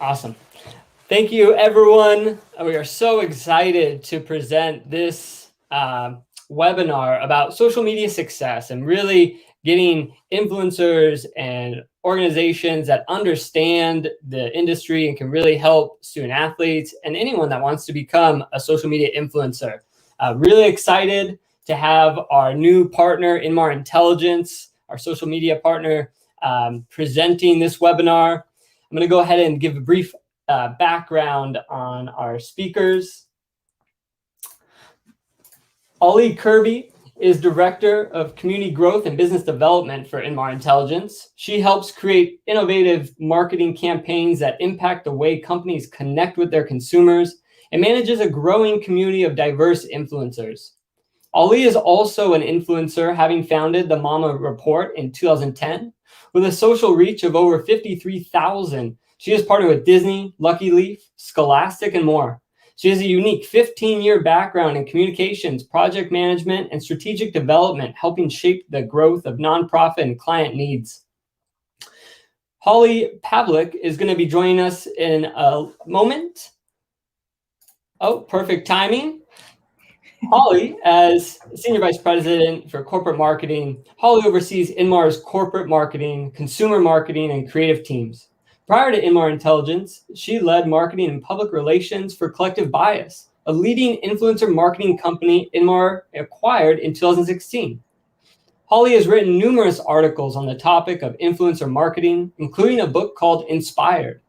Awesome. Thank you, everyone. We are so excited to present this webinar about social media success and really getting influencers and organizations that understand the industry and can really help student athletes and anyone that wants to become a social media influencer. Really excited to have our new partner, Inmar Intelligence, our social media partner, presenting this webinar. I'm going to go ahead and give a brief background on our speakers. Ali Kirby is Director of Community Growth and Business Development for Inmar Intelligence. She helps create innovative marketing campaigns that impact the way companies connect with their consumers and manages a growing community of diverse influencers. Ali is also an influencer, having founded the Mama Report in 2010 with a social reach of over 53,000. She has partnered with Disney, Lucky Leaf, Scholastic, and more. She has a unique 15-year background in communications, project management, and strategic development, helping shape the growth of nonprofit and client needs. Holly Pavlik is going to be joining us in a moment. Oh, perfect timing. Holly, as Senior Vice President for Corporate Marketing, Holly oversees Inmar's corporate marketing, consumer marketing, and creative teams. Prior to Inmar Intelligence, she led marketing and public relations for Collective Bias, a leading influencer marketing company Inmar acquired in 2016. Holly has written numerous articles on the topic of influencer marketing, including a book called Inspired.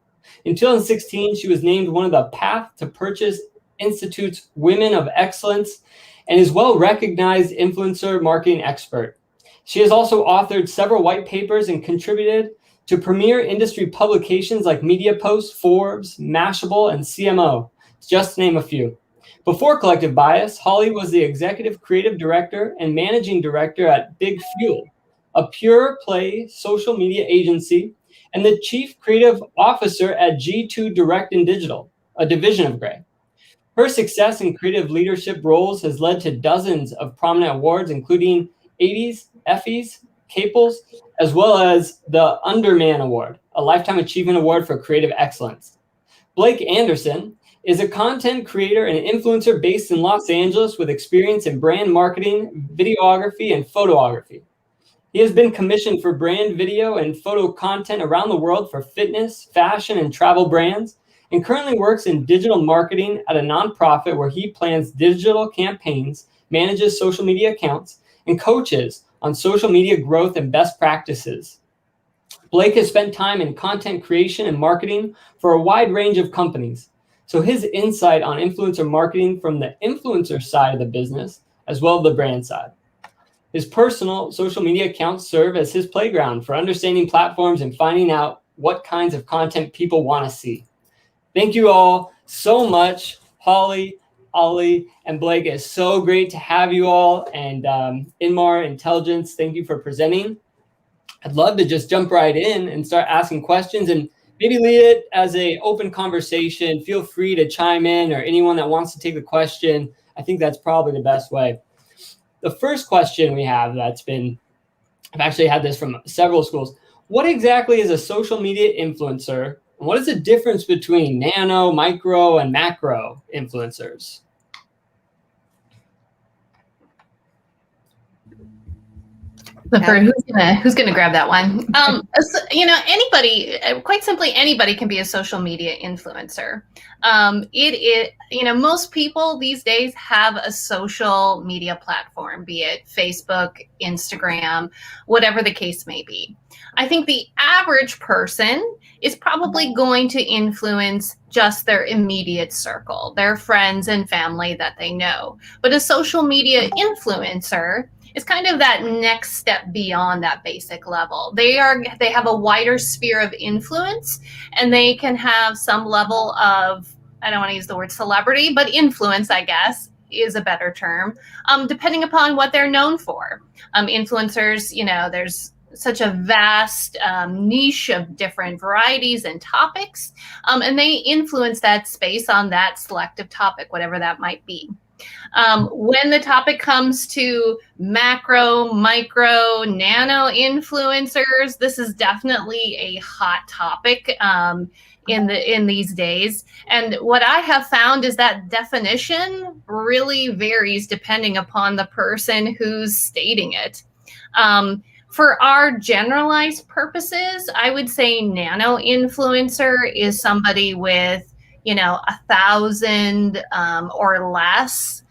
In 2016, she was named one of the Path to Purchase Institute's Women of Excellence and is well-recognized influencer marketing expert. She has also authored several white papers and contributed to premier industry publications like Media Post, Forbes, Mashable, and CMO, just to name a few. Before Collective Bias, Holly was the executive creative director and managing director at Big Fuel, a pure play social media agency, and the chief creative officer at G2 Direct and Digital, a division of Gray. Her success in creative leadership roles has led to dozens of prominent awards, including 80s, Effies, Caples, as well as the Underman Award, a Lifetime Achievement Award for Creative Excellence. Blake Anderson is a content creator and influencer based in Los Angeles with experience in brand marketing, videography, and photography. He has been commissioned for brand video and photo content around the world for fitness, fashion, and travel brands, and currently works in digital marketing at a nonprofit where he plans digital campaigns, manages social media accounts, and coaches on social media growth and best practices. Blake has spent time in content creation and marketing for a wide range of companies, so his insight on influencer marketing from the influencer side of the business, as well as the brand side. His personal social media accounts serve as his playground for understanding platforms and finding out what kinds of content people want to see. Thank you all so much, Holly, Ali, and Blake. It's so great to have you all. And Inmar Intelligence, thank you for presenting. I'd love to just jump right in and start asking questions and maybe lead it as an open conversation. Feel free to chime in, or anyone that wants to take the question. I think that's probably the best way. The first question we have I've actually had this from several schools. What exactly is a social media influencer? And what is the difference between nano, micro, and macro influencers? Who's gonna grab that one? Anybody, quite simply, anybody can be a social media influencer. Most people these days have a social media platform, be it Facebook, Instagram, whatever the case may be. I think the average person is probably going to influence just their immediate circle, their friends and family that they know. But a social media influencer is kind of that next step beyond that basic level. They have a wider sphere of influence, and they can have some level of, I don't want to use the word celebrity, but influence, I guess, is a better term, depending upon what they're known for. Influencers, there's such a vast niche of different varieties and topics, and they influence that space on that selective topic, whatever that might be. When the topic comes to macro, micro, nano influencers, this is definitely a hot topic in these days. And what I have found is that definition really varies depending upon the person who's stating it. For our generalized purposes, I would say nano influencer is somebody with, 1,000 or less,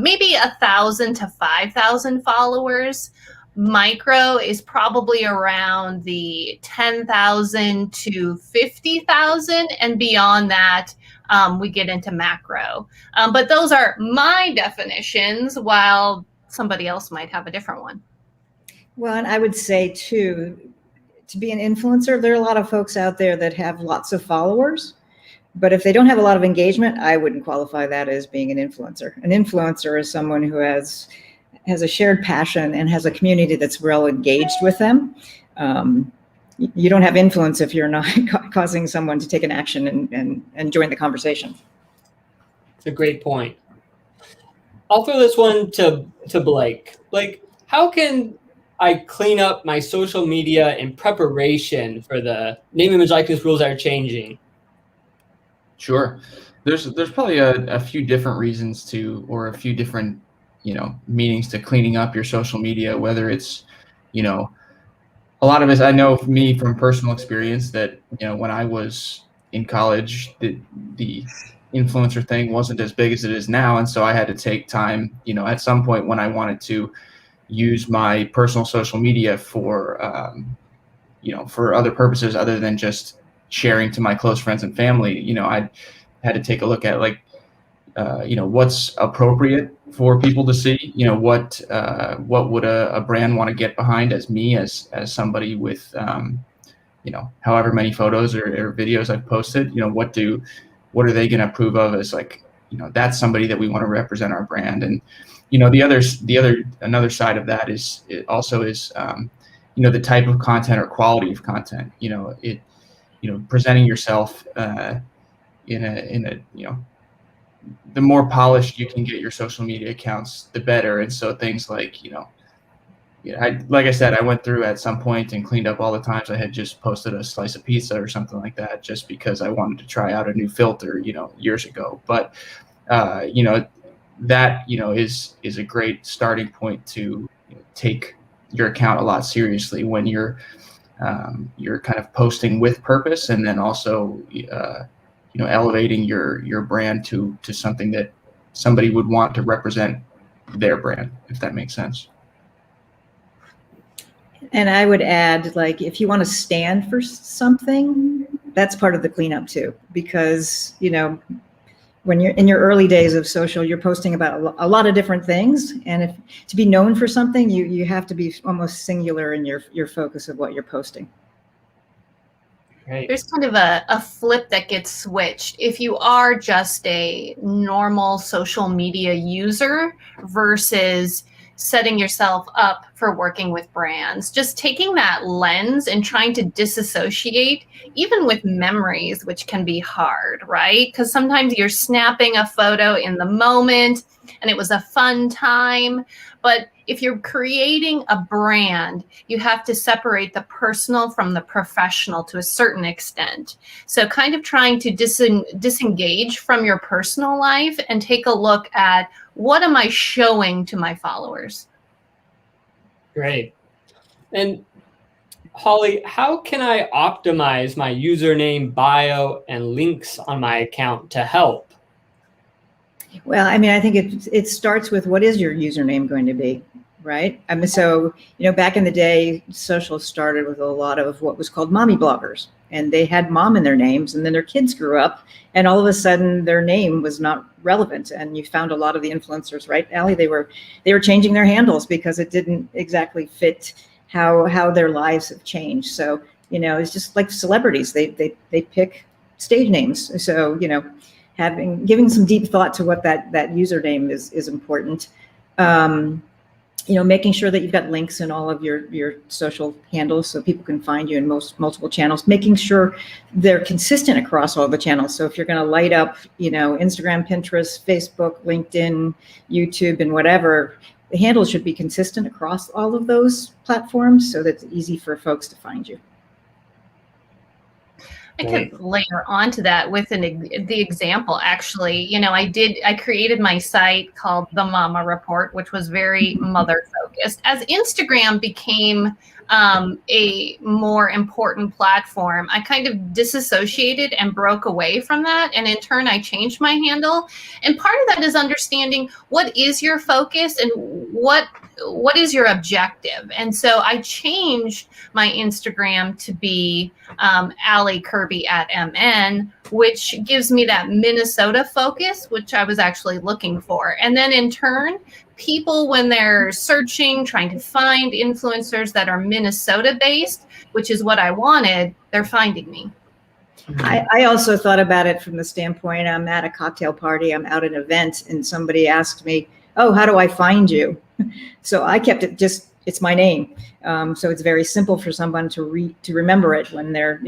maybe 1,000 to 5,000 followers. Micro is probably around the 10,000 to 50,000, and beyond that, we get into macro. But those are my definitions, while somebody else might have a different one. Well, and I would say too, to be an influencer, there are a lot of folks out there that have lots of followers, but if they don't have a lot of engagement, I wouldn't qualify that as being an influencer. An influencer is someone who has a shared passion and has a community that's well engaged with them. You don't have influence if you're not causing someone to take an action and join the conversation. It's a great point. I'll throw this one to Blake. Blake, how can I clean up my social media in preparation for the name, image, likeness rules that are changing? Sure. There's probably a few different reasons to, or a few different, meanings to cleaning up your social media, whether it's, a lot of it, I know for me from personal experience that, when I was in college, the influencer thing wasn't as big as it is now. And so I had to take time, at some point when I wanted to use my personal social media for, for other purposes other than just sharing to my close friends and family, I had to take a look at what's appropriate for people to see, what would a brand want to get behind as me, as somebody with, however many photos or videos I've posted, what are they going to approve of as that's somebody that we want to represent our brand. And, another side of that is the type of content or quality of content, presenting yourself in a the more polished you can get your social media accounts, the better. And so things like, like I said, I went through at some point and cleaned up all the times I had just posted a slice of pizza or something like that, just because I wanted to try out a new filter, years ago. But, that, is a great starting point to take your account a lot seriously when you're kind of posting with purpose, and then also, elevating your brand to something that somebody would want to represent their brand, if that makes sense. And I would add, if you want to stand for something, that's part of the cleanup too, because, when you're in your early days of social, you're posting about a lot of different things. And to be known for something, you have to be almost singular in your focus of what you're posting. Right. There's kind of a flip that gets switched. If you are just a normal social media user versus setting yourself up for working with brands, just taking that lens and trying to disassociate, even with memories, which can be hard, right? Because sometimes you're snapping a photo in the moment and it was a fun time. But if you're creating a brand, you have to separate the personal from the professional to a certain extent. So kind of trying to disengage from your personal life and take a look at, what am I showing to my followers? Great. And Holly, how can I optimize my username, bio, and links on my account to help? Well, I mean, I think it starts with, what is your username going to be, right? I mean, so, back in the day, social started with a lot of what was called mommy bloggers, and they had mom in their names, and then their kids grew up, and all of a sudden their name was not relevant. And you found a lot of the influencers, right, Allie? They were changing their handles because it didn't exactly fit how their lives have changed. So, it's just like celebrities. They pick stage names. So, giving some deep thought to what that username is important. making sure that you've got links in all of your social handles so people can find you in multiple channels, making sure they're consistent across all the channels. So if you're going to light up, Instagram, Pinterest, Facebook, LinkedIn, YouTube, and whatever, the handles should be consistent across all of those platforms so that it's easy for folks to find you. I could layer onto that with the example, actually. I created my site called The Mama Report, which was very mother focused. As Instagram became a more important platform, I kind of disassociated and broke away from that. And in turn, I changed my handle. And part of that is understanding what is your focus and what is your objective. And so I changed my Instagram to be Allie Kirby at MN, which gives me that Minnesota focus, which I was actually looking for. And then in turn, people, when they're searching, trying to find influencers that are Minnesota based, which is what I wanted, they're finding me. I also thought about it from the standpoint, I'm at a cocktail party, I'm out at an event, and somebody asked me, oh, how do I find you? So I kept it it's my name. So it's very simple for someone to remember it when they're,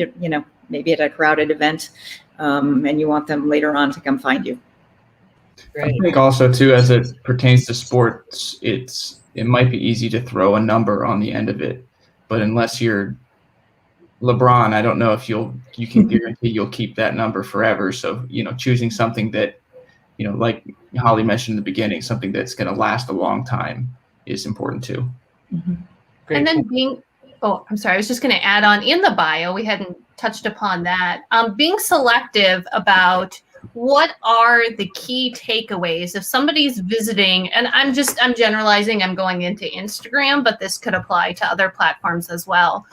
maybe at a crowded event, and you want them later on to come find you. I think also too, as it pertains to sports, it might be easy to throw a number on the end of it, but unless you're LeBron, I don't know if you can guarantee you'll keep that number forever. So, choosing something that, like Holly mentioned in the beginning, something that's going to last a long time is important too. Mm-hmm. And then I'm sorry, I was just going to add on in the bio, we hadn't touched upon that, being selective about what are the key takeaways if somebody's visiting, and I'm generalizing, I'm going into Instagram, but this could apply to other platforms as well.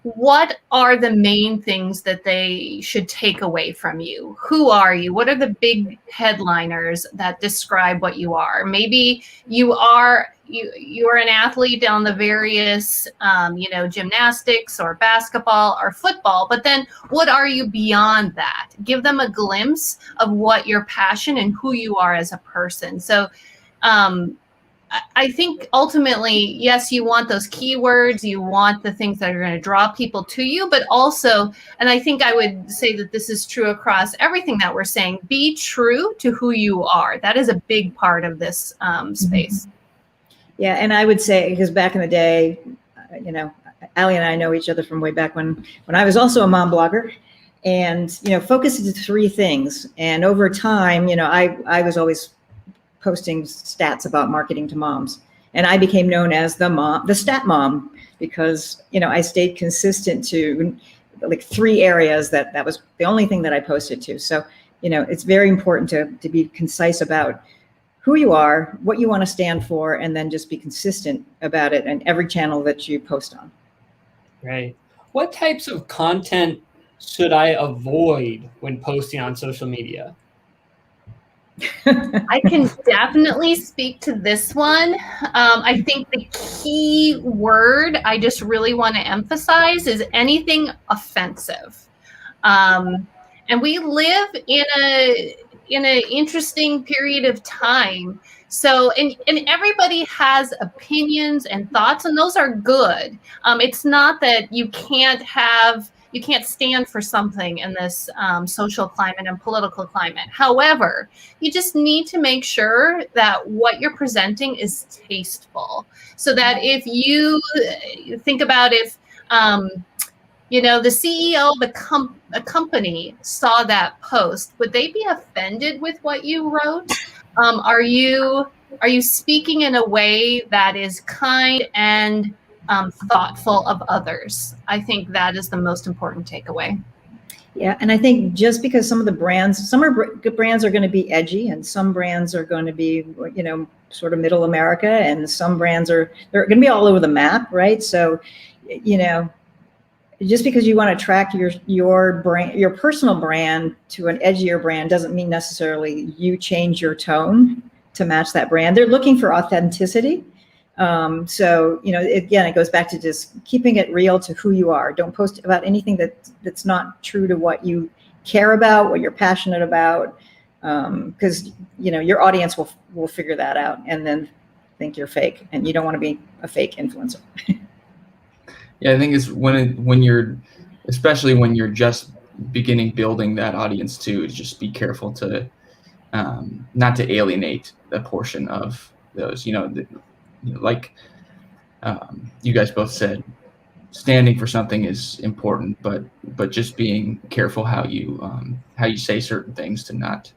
What are the main things that they should take away from you? Who are you? What are the big headliners that describe what you are? Maybe you are an athlete on the various, gymnastics or basketball or football, but then what are you beyond that? Give them a glimpse of what your passion and who you are as a person. So, I think ultimately, yes, you want those keywords, you want the things that are going to draw people to you, but also, and I think I would say that this is true across everything that we're saying, be true to who you are. That is a big part of this space. Yeah, and I would say, because back in the day, Allie and I know each other from way back when I was also a mom blogger, and, focus is 3 things. And over time, I was always posting stats about marketing to moms. And I became known as the stat mom, because, I stayed consistent to like 3 areas that was the only thing that I posted to. So, it's very important to be concise about who you are, what you want to stand for, and then just be consistent about it in every channel that you post on. Right. What types of content should I avoid when posting on social media? I can definitely speak to this one. I think the key word I just really want to emphasize is anything offensive. And we live in an interesting period of time. So, and everybody has opinions and thoughts, and those are good. It's not that you can't stand for something in this social climate and political climate. However, you just need to make sure that what you're presenting is tasteful. So that if you think about if, the CEO of a company saw that post, would they be offended with what you wrote? Are you speaking in a way that is kind and thoughtful of others? I think that is the most important takeaway. Yeah, and I think just because some brands are going to be edgy, and some brands are going to be, sort of middle America, and some brands they're going to be all over the map, right? So, just because you want to attract your brand, your personal brand to an edgier brand, doesn't mean necessarily you change your tone to match that brand. They're looking for authenticity. So, again, it goes back to just keeping it real to who you are. Don't post about anything that's not true to what you care about, what you're passionate about, because, your audience will figure that out. And then think you're fake, and you don't want to be a fake influencer. Yeah, I think it's especially when you're just beginning building that audience too, to just be careful to not to alienate a portion of those. Like you guys both said, standing for something is important, but just being careful how you say certain things to not,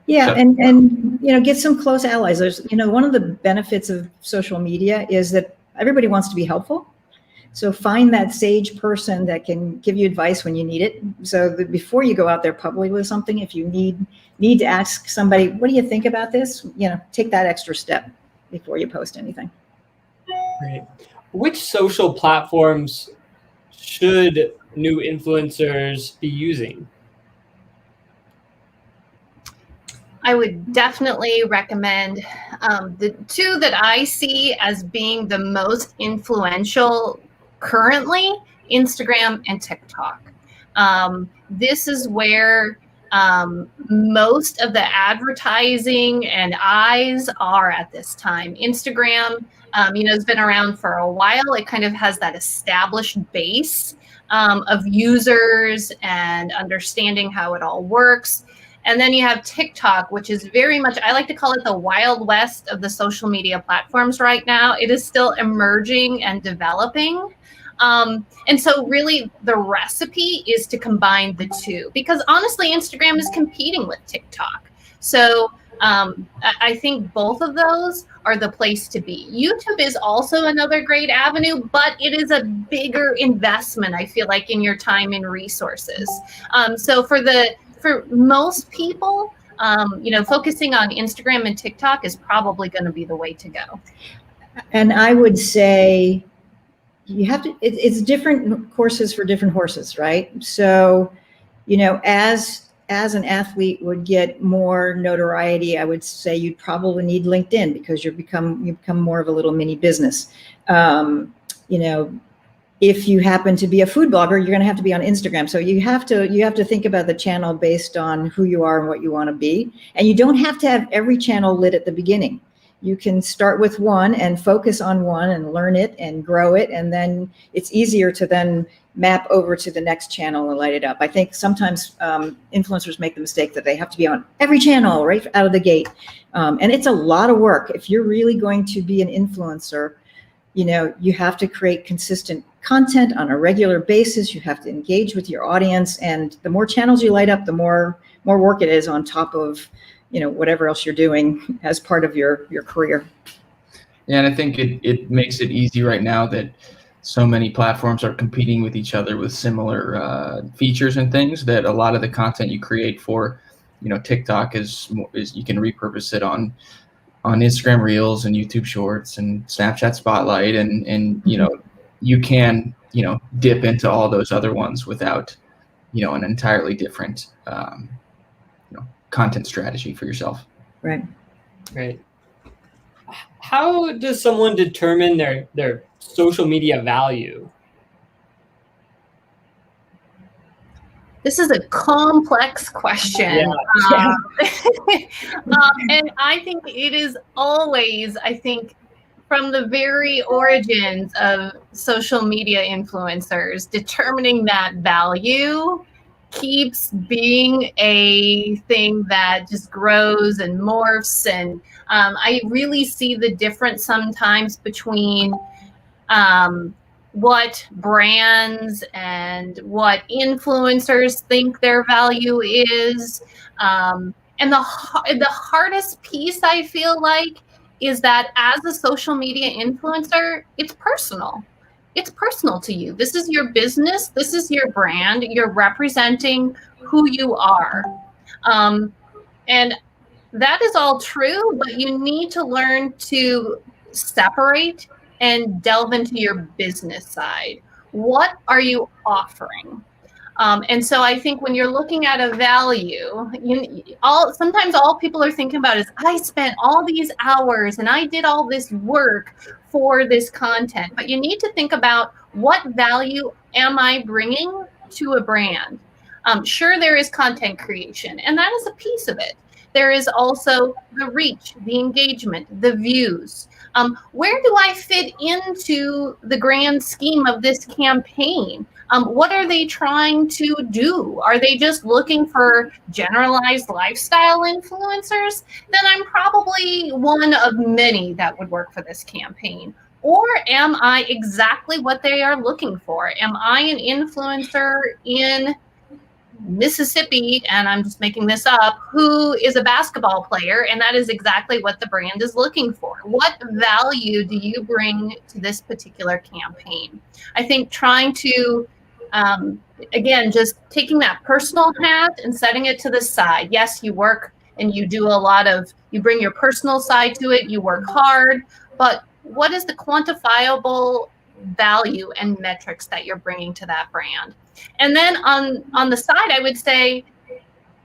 Yeah, and get some close allies. There's one of the benefits of social media is that everybody wants to be helpful. So find that sage person that can give you advice when you need it. So that before you go out there publicly with something, if you need to ask somebody, what do you think about this? Take that extra step before you post anything. Great. Which social platforms should new influencers be using? I would definitely recommend the two that I see as being the most influential currently, Instagram and TikTok. This is where most of the advertising and eyes are at this time. Instagram, has been around for a while. It kind of has that established base of users and understanding how it all works. And then you have TikTok, which is very much, I like to call it the Wild West of the social media platforms right now. It is still emerging and developing. And so really the recipe is to combine the two, because honestly, Instagram is competing with TikTok. So I think both of those are the place to be. YouTube is also another great avenue, but it is a bigger investment, I feel like, in your time and resources. So for most people, focusing on Instagram and TikTok is probably going to be the way to go. And I would say you have to, it's different courses for different horses, right? So, as an athlete would get more notoriety, I would say you'd probably need LinkedIn, because you become more of a little mini business. If you happen to be a food blogger, you're going to have to be on Instagram. So you have to think about the channel based on who you are and what you want to be. And you don't have to have every channel lit at the beginning. You can start with one and focus on one and learn it and grow it. And then it's easier to then map over to the next channel and light it up. I think sometimes influencers make the mistake that they have to be on every channel right out of the gate. And it's a lot of work. If you're really going to be an influencer, you have to create consistent content on a regular basis. You have to engage with your audience, and the more channels you light up, the more work it is on top of, whatever else you're doing as part of your career. Yeah, and I think it makes it easy right now that so many platforms are competing with each other with similar features and things, that a lot of the content you create for, TikTok is you can repurpose it on Instagram Reels and YouTube Shorts and Snapchat Spotlight, and you can dip into all those other ones without an entirely different content strategy for yourself. Right. How does someone determine their social media value? This is a complex question. Yeah. And I think it is always, from the very origins of social media influencers, determining that value keeps being a thing that just grows and morphs. And I really see the difference sometimes between what brands and what influencers think their value is. And the hardest piece, I feel like, is that as a social media influencer, it's personal. It's personal to you. This is your business. This is your brand. You're representing who you are. And that is all true, but you need to learn to separate and delve into your business side. What are you offering? And so I think when you're looking at a value, sometimes all people are thinking about is, I spent all these hours and I did all this work for this content. But you need to think about, what value am I bringing to a brand? Sure, there is content creation, and that is a piece of it. There is also the reach, the engagement, the views. Where do I fit into the grand scheme of this campaign? What are they trying to do? Are they just looking for generalized lifestyle influencers? Then I'm probably one of many that would work for this campaign. Or am I exactly what they are looking for? Am I an influencer in Mississippi, and I'm just making this up, who is a basketball player, and that is exactly what the brand is looking for? What value do you bring to this particular campaign? I think trying to, again, just taking that personal hat and setting it to the side. Yes, you work and you do a lot of, you bring your personal side to it, you work hard, but what is the quantifiable value and metrics that you're bringing to that brand? And then on the side, I would say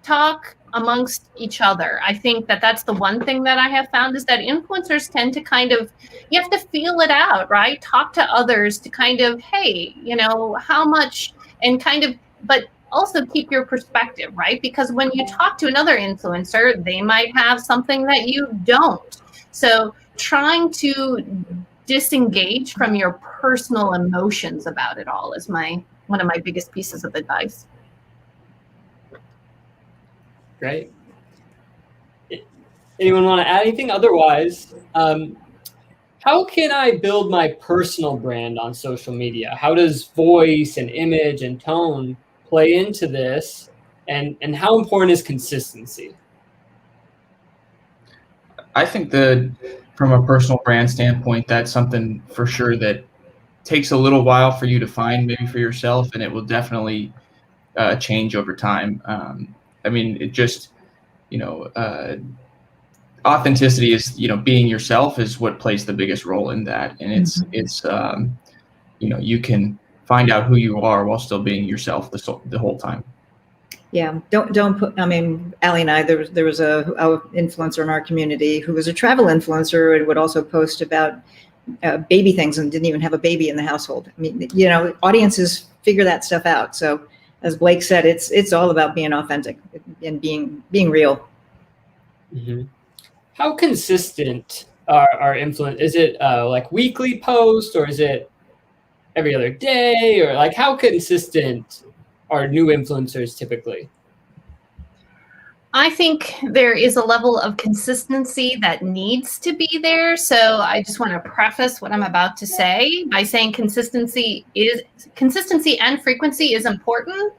talk amongst each other. I think that that's the one thing that I have found is that influencers tend to kind of, you have to feel it out, right? Talk to others to kind of, hey, you know, how much, and kind of, but also keep your perspective, right? Because when you talk to another influencer, they might have something that you don't. So trying to disengage from your personal emotions about it all is one of my biggest pieces of advice. Great. Anyone want to add anything? Otherwise, how can I build my personal brand on social media? How does voice and image and tone play into this? And how important is consistency? I think from a personal brand standpoint, that's something for sure that takes a little while for you to find, maybe for yourself, and it will definitely change over time. I mean, it just, authenticity is, being yourself is what plays the biggest role in that. And it's you can find out who you are while still being yourself the whole time. Yeah, don't put, I mean, Allie and I, there was a influencer in our community who was a travel influencer and would also post about baby things and didn't even have a baby in the household. I mean, audiences figure that stuff out. So as Blake said, it's all about being authentic and being real. Mm-hmm. How consistent are influence? Is it like weekly post, or is it every other day, or like how consistent are new influencers typically? I think there is a level of consistency that needs to be there. So I just want to preface what I'm about to say by saying consistency and frequency is important.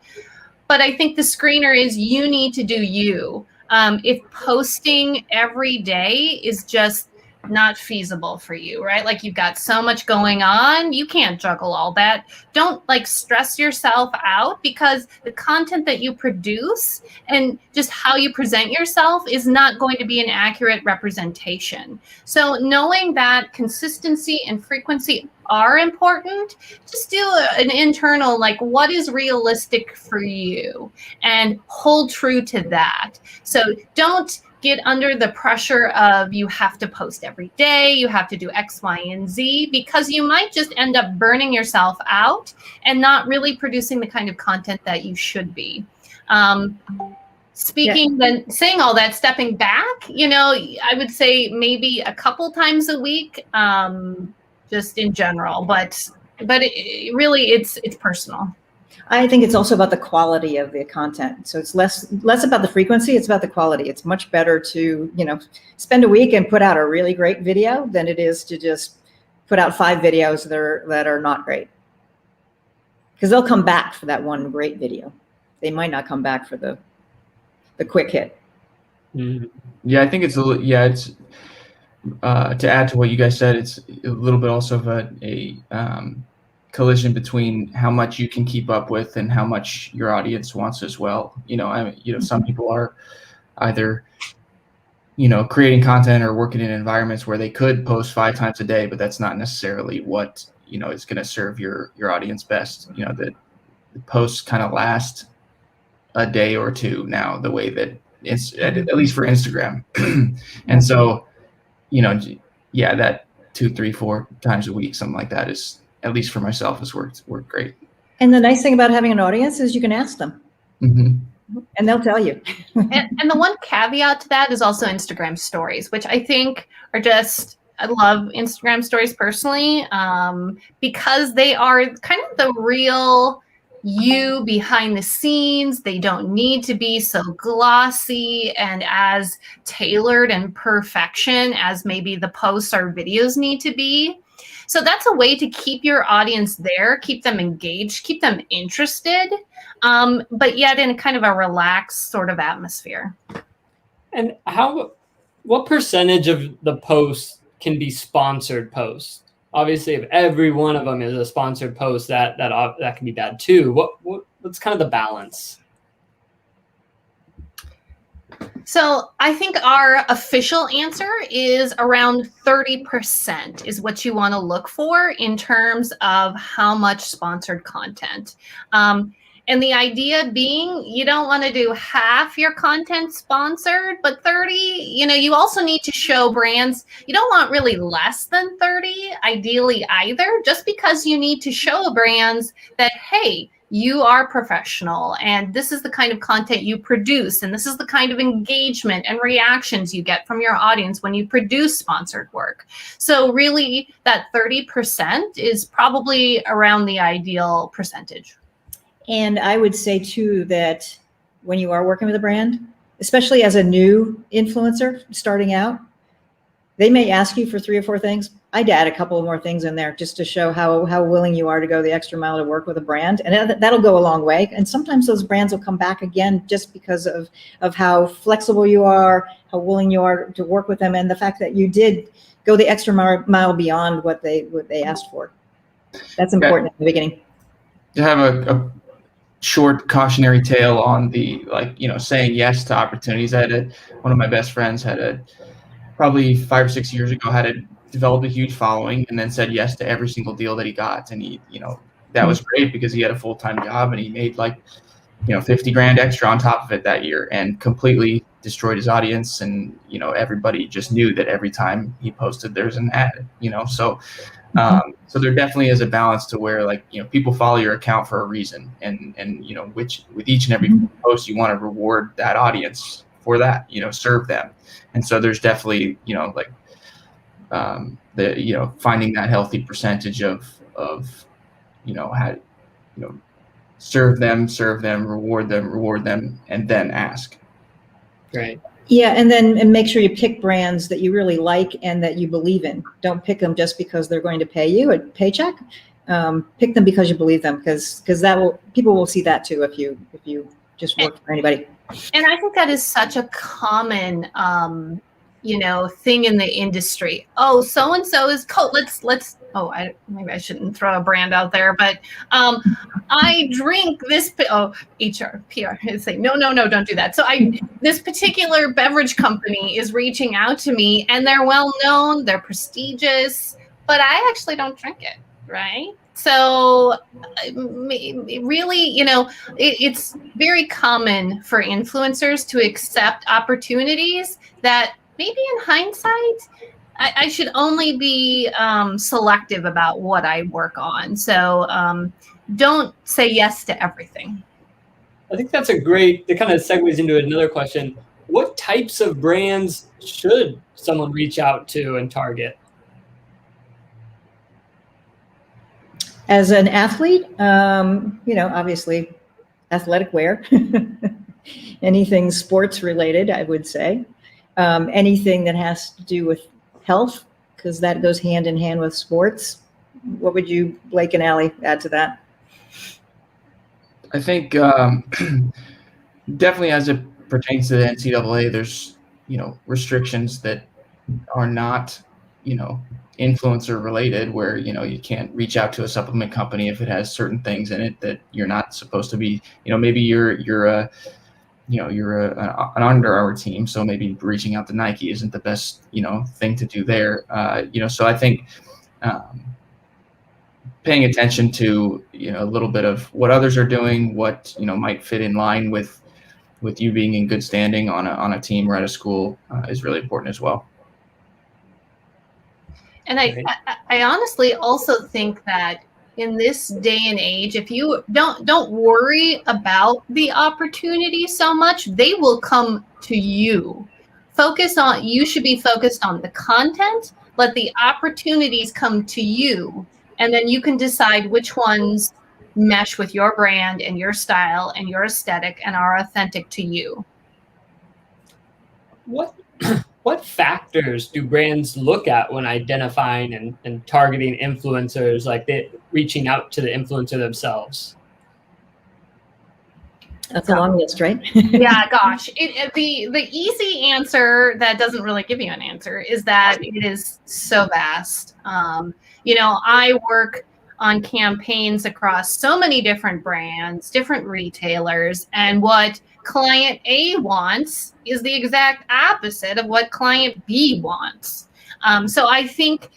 But I think the screener is you need to do you. If posting every day is just not feasible for you, right? Like you've got so much going on, you can't juggle all that. Don't stress yourself out, because the content that you produce and just how you present yourself is not going to be an accurate representation. So knowing that consistency and frequency are important, just do an internal, what is realistic for you, and hold true to that. So don't get under the pressure of you have to post every day, you have to do X, Y, and Z, because you might just end up burning yourself out and not really producing the kind of content that you should be. Then saying all that, stepping back, I would say maybe a couple times a week, just in general, but really it's personal. I think it's also about the quality of the content. So it's less about the frequency, it's about the quality. It's much better to, spend a week and put out a really great video than it is to just put out 5 videos that are not great. Because they'll come back for that one great video. They might not come back for the quick hit. Mm-hmm. Yeah, I think it's to add to what you guys said, it's a little bit also of a collision between how much you can keep up with and how much your audience wants as well. Some people are either, creating content or working in environments where they could post 5 times a day, but that's not necessarily what, is going to serve your audience best. The posts kind of last a day or two now, the way that it's at least for Instagram. And so, that 2, 3, 4 times a week, something like that is, at least for myself, has worked great. And the nice thing about having an audience is you can ask them. Mm-hmm. And they'll tell you. And the one caveat to that is also Instagram stories, which I think are just, I love Instagram stories personally, because they are kind of the real you behind the scenes. They don't need to be so glossy and as tailored and perfection as maybe the posts or videos need to be. So that's a way to keep your audience there, keep them engaged, keep them interested, but yet in kind of a relaxed sort of atmosphere. And what percentage of the posts can be sponsored posts? Obviously, if every one of them is a sponsored post, that can be bad too. What's kind of the balance? So I think our official answer is around 30% is what you want to look for in terms of how much sponsored content. And the idea being, you don't want to do half your content sponsored, but 30, you also need to show brands. You don't want really less than 30, ideally either, just because you need to show brands that, hey, you are professional and this is the kind of content you produce and this is the kind of engagement and reactions you get from your audience when you produce sponsored work. So really that 30% is probably around the ideal percentage. And I would say too that when you are working with a brand, especially as a new influencer starting out, they may ask you for 3 or 4 things. I'd add a couple more things in there just to show how willing you are to go the extra mile to work with a brand. And that'll go a long way. And sometimes those brands will come back again just because of how flexible you are, how willing you are to work with them, and the fact that you did go the extra mile beyond what they asked for. That's important in the beginning. To have a short cautionary tale on the, saying yes to opportunities. One of my best friends probably 5 or 6 years ago developed a huge following and then said yes to every single deal that he got. And he, that was great because he had a full-time job and he made $50,000 extra on top of it that year and completely destroyed his audience. And, everybody just knew that every time he posted, there's an ad, so there definitely is a balance to where people follow your account for a reason. And which with each and every post, you want to reward that audience for that, serve them. And so there's definitely, finding that healthy percentage of how, serve them, reward them, and then ask. Great. Yeah, and make sure you pick brands that you really like and that you believe in. Don't pick them just because they're going to pay you a paycheck. Pick them because you believe them, because people will see that too if you just work for anybody. And I think that is such a common thing in the industry. Oh, so and so is cool. Let's. Oh, maybe I shouldn't throw a brand out there, but I drink this. HR, PR is saying no, don't do that. So this particular beverage company is reaching out to me, and they're well known, they're prestigious, but I actually don't drink it, right? So really, it's very common for influencers to accept opportunities that maybe in hindsight, I should only be selective about what I work on. So don't say yes to everything. I think that kind of segues into another question. What types of brands should someone reach out to and target? As an athlete, obviously athletic wear, anything sports related, I would say. Anything that has to do with health, because that goes hand in hand with sports. What would you, Blake and Allie, add to that? I think definitely as it pertains to the NCAA, there's, restrictions that are not, influencer related, where, you can't reach out to a supplement company if it has certain things in it that you're not supposed to be, maybe you're an Under Armour team, so maybe reaching out to Nike isn't the best, thing to do there. So I think paying attention to, a little bit of what others are doing, what, might fit in line with you being in good standing on a team or at a school is really important as well. And I honestly also think that in this day and age, if you don't worry about the opportunity so much, they will come to you. You should be focused on the content, let the opportunities come to you, and then you can decide which ones mesh with your brand and your style and your aesthetic and are authentic to you. What factors do brands look at when identifying and targeting influencers, like reaching out to the influencer themselves? That's a long list, right? Yeah, gosh. The easy answer that doesn't really give you an answer is that it is so vast. I work on campaigns across so many different brands, different retailers, and what client A wants is the exact opposite of what client B wants. So I think,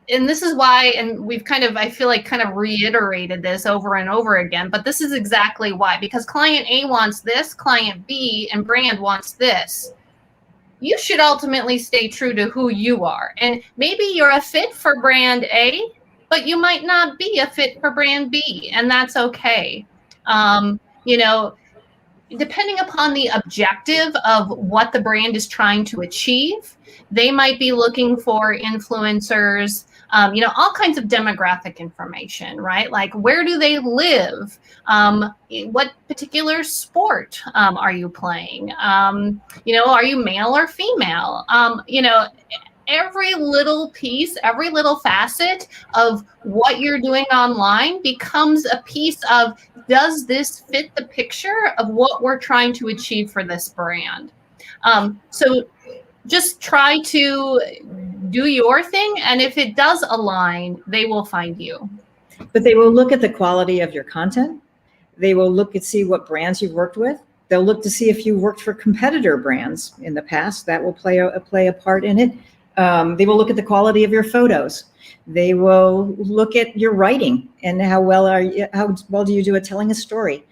and this is why, and we've I feel like reiterated this over and over again, but this is exactly why, because client A wants this, client B and brand wants this. You should ultimately stay true to who you are. And maybe you're a fit for brand A, but you might not be a fit for brand B, and that's okay. Depending upon the objective of what the brand is trying to achieve, they might be looking for influencers, all kinds of demographic information, right? Like, where do they live? What particular sport are you playing? Are you male or female? Every little piece, every little facet of what you're doing online becomes a piece of, does this fit the picture of what we're trying to achieve for this brand? So just try to do your thing. And if it does align, they will find you. But they will look at the quality of your content. They will look and see what brands you've worked with. They'll look to see if you worked for competitor brands in the past. That will play a part in it. They will look at the quality of your photos. They will look at your writing and how well do you do at telling a story.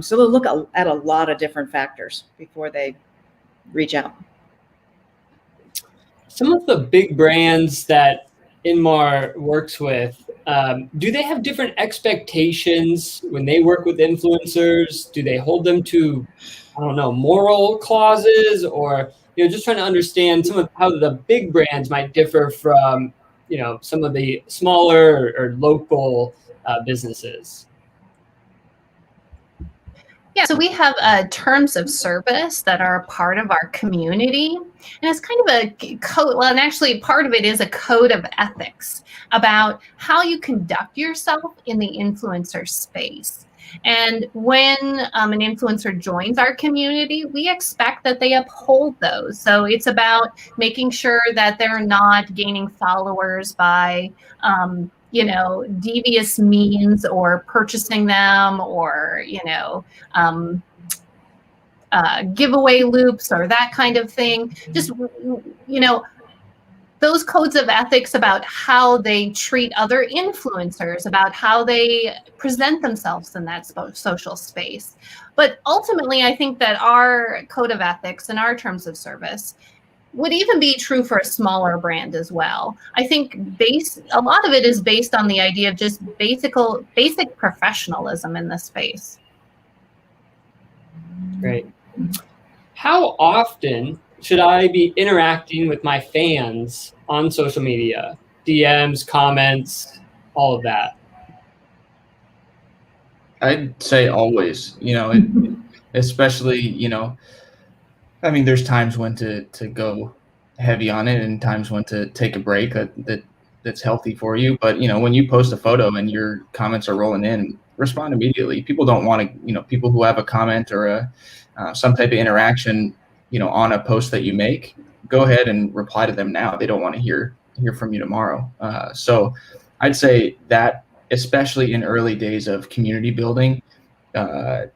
So they'll look at a lot of different factors before they reach out. Some of the big brands that Inmar works with, do they have different expectations when they work with influencers? Do they hold them to, moral clauses, or just trying to understand some of how the big brands might differ from, some of the smaller or local businesses? Yeah, so we have terms of service that are part of our community. And it's kind of a code, well, and actually part of it is a code of ethics about how you conduct yourself in the influencer space. And when an influencer joins our community, we expect that they uphold those. So it's about making sure that they're not gaining followers by, devious means, or purchasing them, or, giveaway loops or that kind of thing. Just, those codes of ethics about how they treat other influencers, about how they present themselves in that social space. But ultimately, I think that our code of ethics and our terms of service would even be true for a smaller brand as well. I think a lot of it is based on the idea of just basic professionalism in this space. Great. How often should I be interacting with my fans on social media? DMs, comments, all of that. I'd say always, especially, there's times when to go heavy on it and times when to take a break that's healthy for you. But, when you post a photo and your comments are rolling in, respond immediately. People don't want to, people who have a comment or some type of interaction, on a post that you make, go ahead and reply to them now. They don't want to hear from you tomorrow. So I'd say that, especially in early days of community building,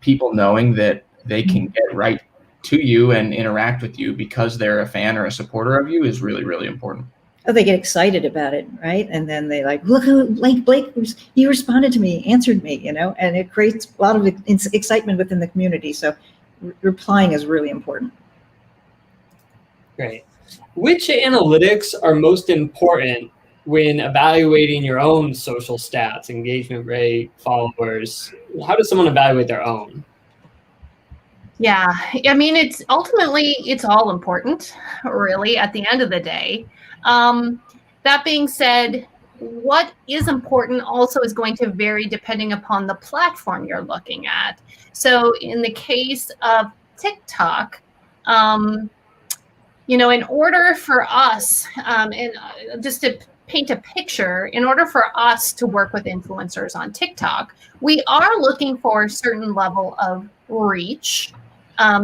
people knowing that they can get right to you and interact with you because they're a fan or a supporter of you is really, really important. Oh, they get excited about it, right? And then they look who, Blake, he responded to me, answered me, and it creates a lot of excitement within the community. So replying is really important. Great. Which analytics are most important when evaluating your own social stats, engagement rate, followers? How does someone evaluate their own? Yeah, I mean, it's ultimately, it's all important, really, at the end of the day. That being said, what is important also is going to vary depending upon the platform you're looking at. So in the case of TikTok, you know, in order for us, just to paint a picture, in order for us to work with influencers on TikTok, we are looking for a certain level of reach.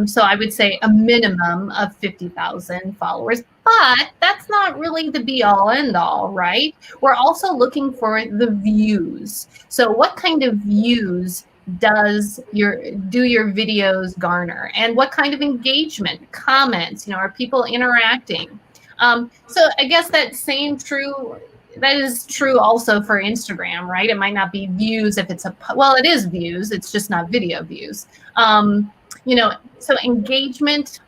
So I would say a minimum of 50,000 followers, but that's not really the be all end all, right? We're also looking for the views. So what kind of views do your videos garner, and what kind of engagement, comments, you know, are people interacting? So I guess that is true also for Instagram, right? It might not be views if it's it is views, it's just not video views. You know, so engagement,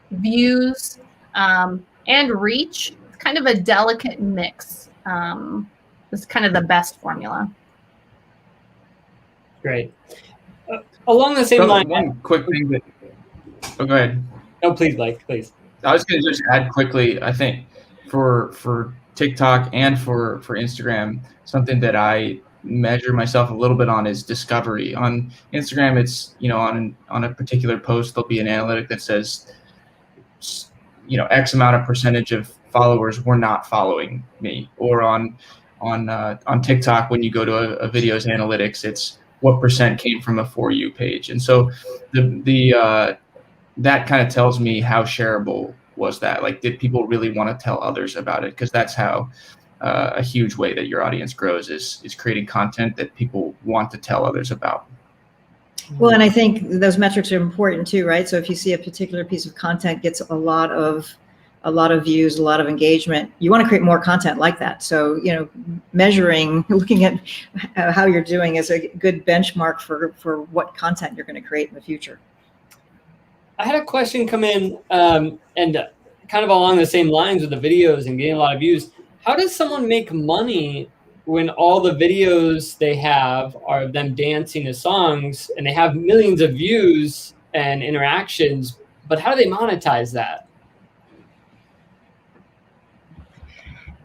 views, and reach, kind of a delicate mix. Is kind of the best formula. Great. Along the same line. One quick thing that. Oh, go ahead. No, please, Blake, please. I was going to just add quickly. I think for TikTok and for Instagram, something that I measure myself a little bit on is discovery. On Instagram, it's, you know, on a particular post, there'll be an analytic that says, you know, X amount of percentage of followers were not following me. Or on TikTok, when you go to a video's analytics, it's what percent came from a For You page. And so that kind of tells me how shareable was that. Like, did people really want to tell others about it? Because that's how a huge way that your audience grows is creating content that people want to tell others about. Well, and I think those metrics are important too, right? So if you see a particular piece of content gets a lot of views, a lot of engagement, you want to create more content like that. So, you know, measuring, looking at how you're doing is a good benchmark for what content you're going to create in the future. I had a question come in, and kind of along the same lines with the videos and getting a lot of views. How does someone make money when all the videos they have are of them dancing to songs and they have millions of views and interactions, but how do they monetize that?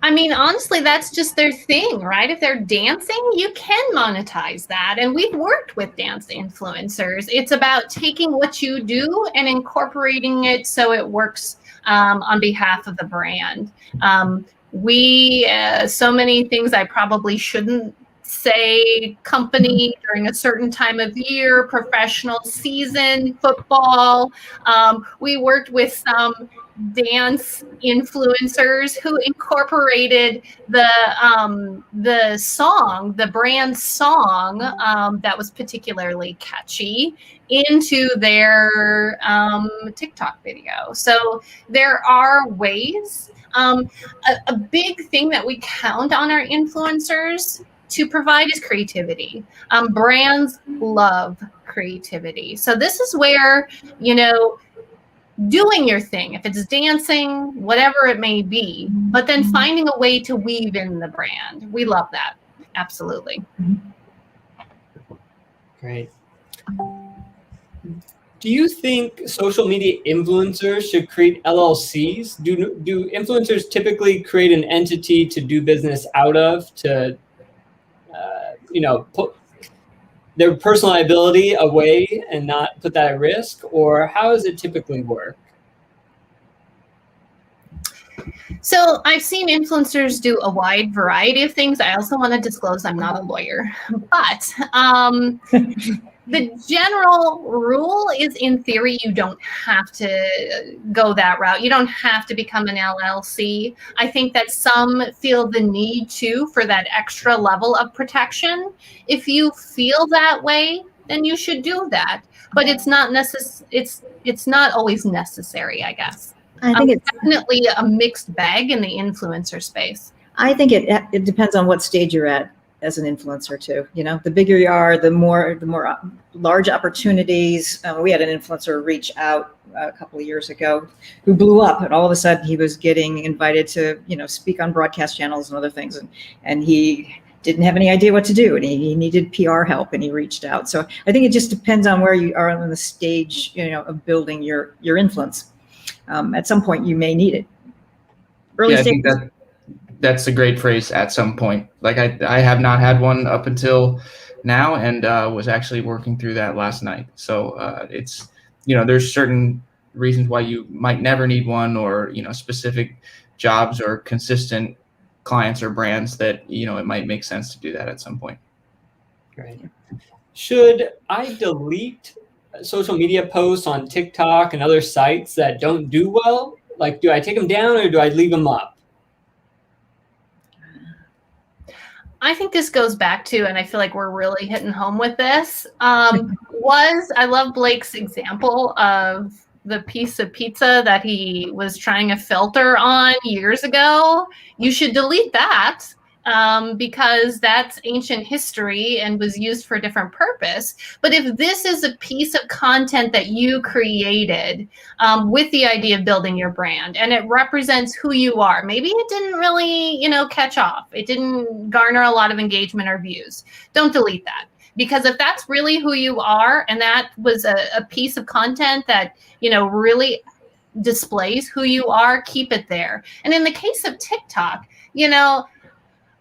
I mean, honestly, that's just their thing, right? If they're dancing, you can monetize that. And we've worked with dance influencers. It's about taking what you do and incorporating it so it works on behalf of the brand. So many things I probably shouldn't say, company during a certain time of year, professional season, football. We worked with some dance influencers who incorporated the brand song that was particularly catchy into their TikTok video. So there are ways. A big thing that we count on our influencers to provide is creativity. Brands love creativity. So this is where, you know, doing your thing, if it's dancing, whatever it may be, but then finding a way to weave in the brand. We love that. Absolutely. Great. Do you think social media influencers should create LLCs? Do influencers typically create an entity to do business out of, to you know, put their personal liability away and not put that at risk? Or how does it typically work? So I've seen influencers do a wide variety of things. I also want to disclose I'm not a lawyer, but the general rule is, in theory, you don't have to go that route. You don't have to become an LLC. I think that some feel the need to for that extra level of protection. If you feel that way, then you should do that. But it's not it's not always necessary, I guess. I think it's definitely a mixed bag in the influencer space. I think it depends on what stage you're at as an influencer too. You know, the bigger you are, the more large opportunities. We had an influencer reach out a couple of years ago who blew up, and all of a sudden he was getting invited to, you know, speak on broadcast channels and other things, and he didn't have any idea what to do, and he needed PR help, and he reached out. So I think it just depends on where you are on the stage, you know, of building your influence. At some point you may need it. Early I stage. think that's a great phrase, at some point. Like I have not had one up until now, and was actually working through that last night. So it's, you know, there's certain reasons why you might never need one, or, you know, specific jobs or consistent clients or brands that, you know, it might make sense to do that at some point. Great. Should I delete social media posts on TikTok and other sites that don't do well? Like, do I take them down or do I leave them up? I think this goes back to, and I feel like we're really hitting home with this, I love Blake's example of the piece of pizza that he was trying a filter on years ago. You should delete that, because that's ancient history and was used for a different purpose. But if this is a piece of content that you created with the idea of building your brand, and it represents who you are, maybe it didn't really, you know, catch off, it didn't garner a lot of engagement or views, don't delete that. Because if that's really who you are, and that was a piece of content that, you know, really displays who you are, keep it there. And in the case of TikTok, you know,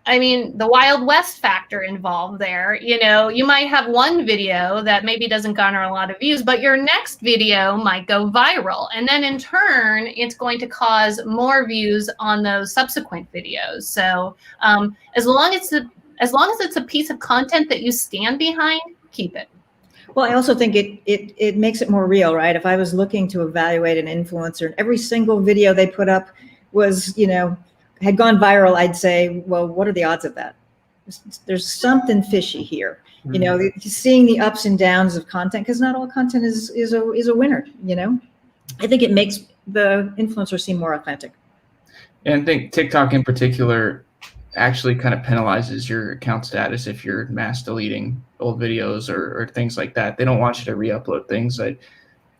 I mean, the Wild West factor involved there. You know, you might have one video that maybe doesn't garner a lot of views, but your next video might go viral. And then in turn, it's going to cause more views on those subsequent videos. So as long as it's a piece of content that you stand behind, keep it. Well, I also think it makes it more real, right? If I was looking to evaluate an influencer and every single video they put up was, you know, had gone viral, I'd say, well, what are the odds of that? There's something fishy here. You know, seeing the ups and downs of content, because not all content is a winner, you know? I think it makes the influencer seem more authentic. And I think TikTok in particular actually kind of penalizes your account status if you're mass deleting old videos or things like that. They don't want you to re-upload things. I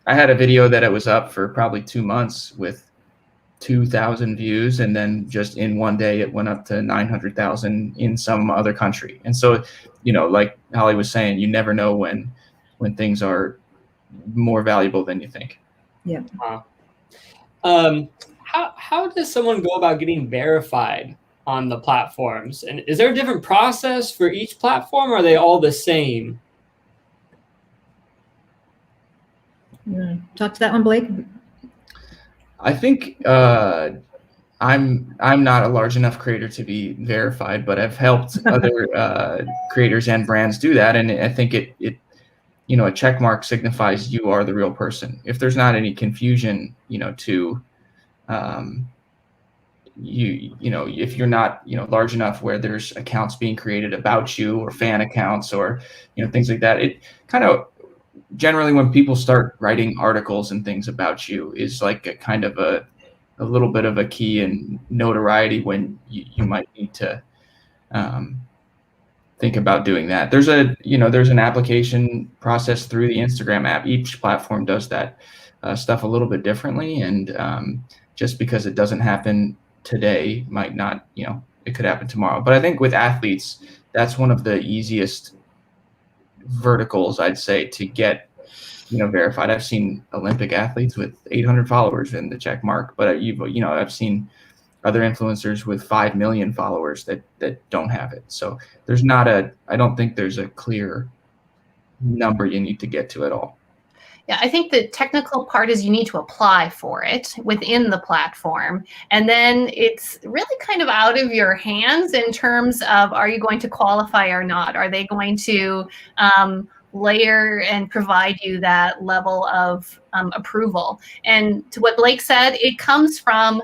had a video that it was up for probably 2 months with 2,000 views, and then just in one day it went up to 900,000 in some other country. And so, you know, like Holly was saying, you never know when things are more valuable than you think. Yeah. Wow. How does someone go about getting verified on the platforms? And is there a different process for each platform, or are they all the same? You want to talk to that one, Blake? I think I'm not a large enough creator to be verified, but I've helped other creators and brands do that, and I think it you know, a check mark signifies you are the real person. If there's not any confusion, you know, to you know, if you're not, you know, large enough where there's accounts being created about you, or fan accounts, or, you know, things like that, it kind of generally, when people start writing articles and things about you, is like a kind of a little bit of a key in notoriety when you might need to think about doing that. There's an application process through the Instagram app. Each platform does that stuff a little bit differently, and just because it doesn't happen today might not, you know, it could happen tomorrow. But I think with athletes, that's one of the easiest verticals, I'd say, to get, you know, verified. I've seen Olympic athletes with 800 followers in the check mark, but I've seen other influencers with 5 million followers that don't have it. So I don't think there's a clear number you need to get to at all. Yeah, I think the technical part is you need to apply for it within the platform. And then it's really kind of out of your hands in terms of, are you going to qualify or not? Are they going to layer and provide you that level of approval? And to what Blake said, it comes from,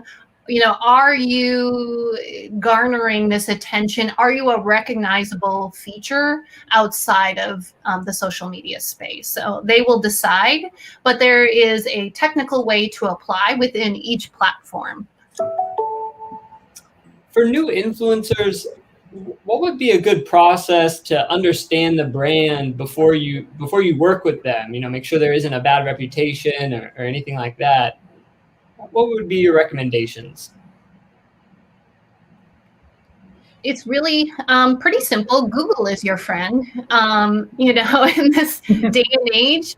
you know, are you garnering this attention? Are you a recognizable feature outside of the social media space? So they will decide, but there is a technical way to apply within each platform. For new influencers, what would be a good process to understand the brand before you work with them? Make sure there isn't a bad reputation or anything like that. What would be your recommendations? It's really pretty simple. Google is your friend, in this day and age.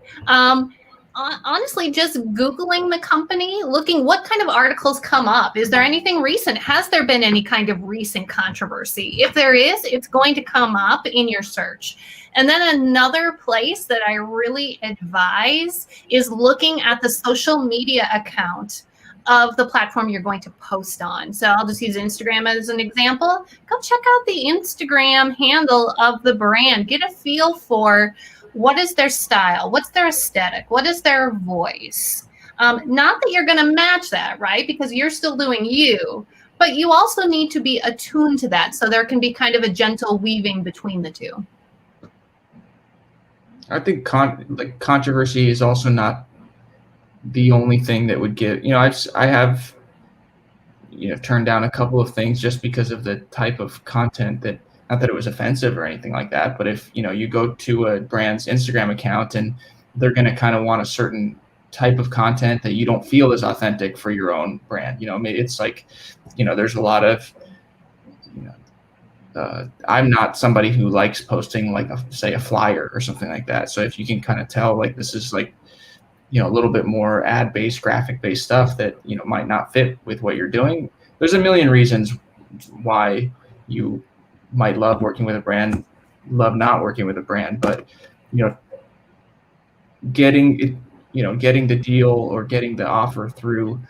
Honestly, just Googling the company, looking what kind of articles come up. Is there anything recent? Has there been any kind of recent controversy? If there is, it's going to come up in your search. And then another place that I really advise is looking at the social media account of the platform you're going to post on. So I'll just use Instagram as an example. Go check out the Instagram handle of the brand. Get a feel for what is their style, what's their aesthetic, what is their voice. Not that you're going to match that, right? Because you're still doing you, but you also need to be attuned to that. So there can be kind of a gentle weaving between the two. I think controversy is also not the only thing that would give, I have turned down a couple of things just because of the type of content that, not that it was offensive or anything like that, but if you go to a brand's Instagram account and they're going to kind of want a certain type of content that you don't feel is authentic for your own brand, maybe it's like, there's a lot of, I'm not somebody who likes posting like say a flyer or something like that. So if you can kind of tell like this is like, a little bit more ad-based, graphic-based stuff that, might not fit with what you're doing. There's a million reasons why you might love working with a brand, love not working with a brand, but, getting the deal or getting the offer through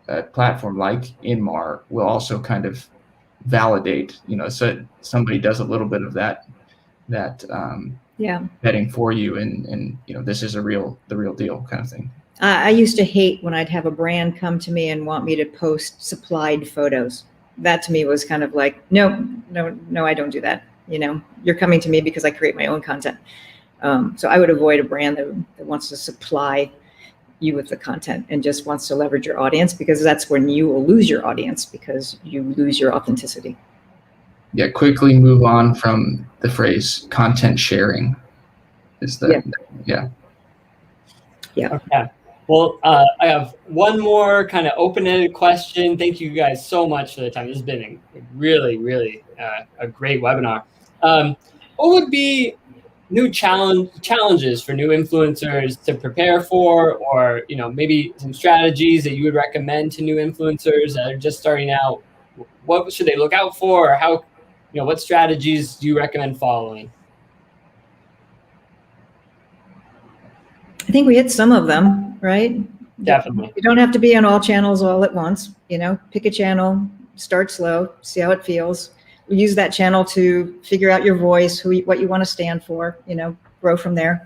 a platform like Inmar will also kind of validate, so somebody does a little bit of that vetting for you, and this is the real deal kind of thing. I used to hate when I'd have a brand come to me and want me to post supplied photos. That to me was kind of like, no, I don't do that. You're coming to me because I create my own content. So I would avoid a brand that wants to supply you with the content and just wants to leverage your audience, because that's when you will lose your audience, because you lose your authenticity. Yeah, quickly move on from the phrase content sharing. Yeah. Okay. Well, I have one more kind of open-ended question. Thank you guys so much for the time. This has been a really, really a great webinar. What would be new challenges for new influencers to prepare for, or maybe some strategies that you would recommend to new influencers that are just starting out? What should they look out for, or how? What strategies do you recommend following? I think we hit some of them, right? Definitely. You don't have to be on all channels all at once. Pick a channel, start slow, see how it feels. Use that channel to figure out your voice, what you want to stand for, grow from there.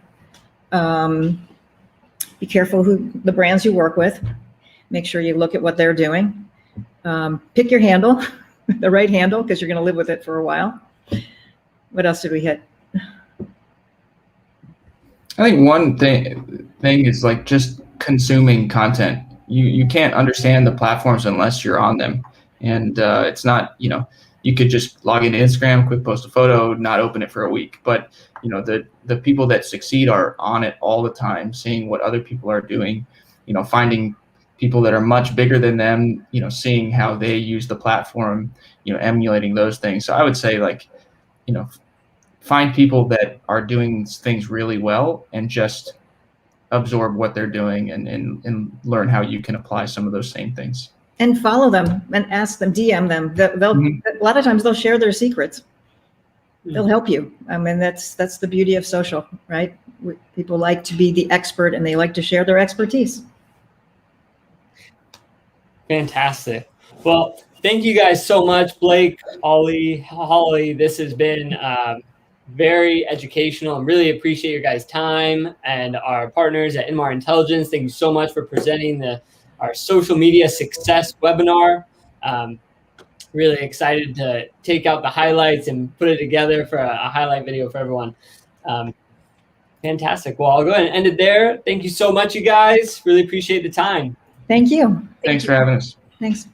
Be careful who the brands you work with. Make sure you look at what they're doing. Pick your handle. The right handle, because you're going to live with it for a while. What else did we hit? I think one thing is like just consuming content. You can't understand the platforms unless you're on them, and it's not, you could just log into Instagram, quick post a photo, not open it for a week. But the people that succeed are on it all the time, seeing what other people are doing, finding people that are much bigger than them, seeing how they use the platform, emulating those things. So I would say like, find people that are doing things really well and just absorb what they're doing and learn how you can apply some of those same things. And follow them and ask them, DM them. A lot of times they'll share their secrets. They'll help you. I mean, that's the beauty of social, right? People like to be the expert and they like to share their expertise. Fantastic. Well, thank you guys so much, Blake, Holly. This has been very educational. I really appreciate your guys' time, and our partners at Inmar Intelligence. Thank you so much for presenting our social media success webinar. Really excited to take out the highlights and put it together for a highlight video for everyone. Fantastic. Well, I'll go ahead and end it there. Thank you so much, you guys. Really appreciate the time. Thank you. Thanks for having us. Thanks.